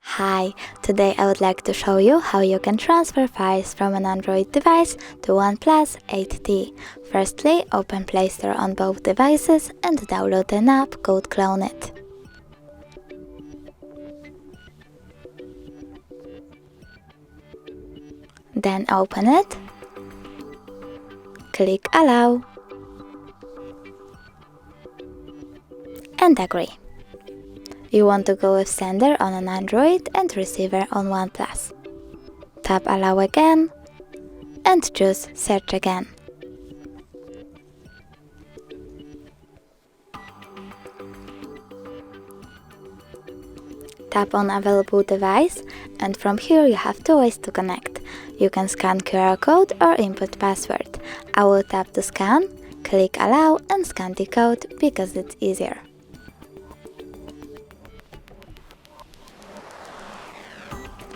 Hi, today I would like to show you how you can transfer files from an Android device to OnePlus 8T. Firstly, open Play Store on both devices and download an app called CLONEit. Then open it, click Allow, and agree. You want to go with sender on an Android and receiver on OnePlus. Tap Allow again and choose Search again. Tap on Available Device, and from here you have two ways to connect. You can scan QR code or input password. I will tap to scan, click Allow and scan the code because it's easier.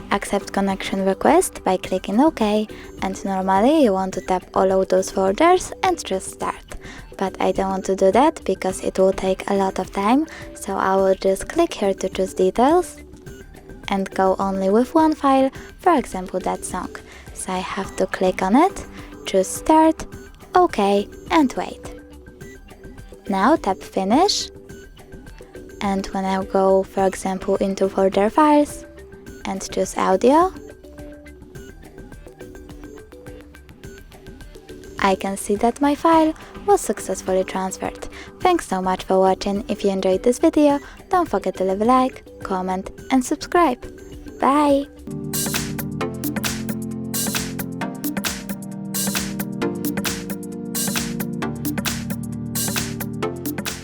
Accept connection request by clicking OK, and normally you want to tap all of those folders and just start. But I don't want to do that because it will take a lot of time, so I will just click here to choose details and go only with one file, for example that song. So I have to click on it, choose Start, OK and wait. Now tap Finish, and when I go for example into folder files and choose Audio, I can see that my file was successfully transferred. Thanks so much for watching. If you enjoyed this video, don't forget to leave a like, comment and subscribe. Bye!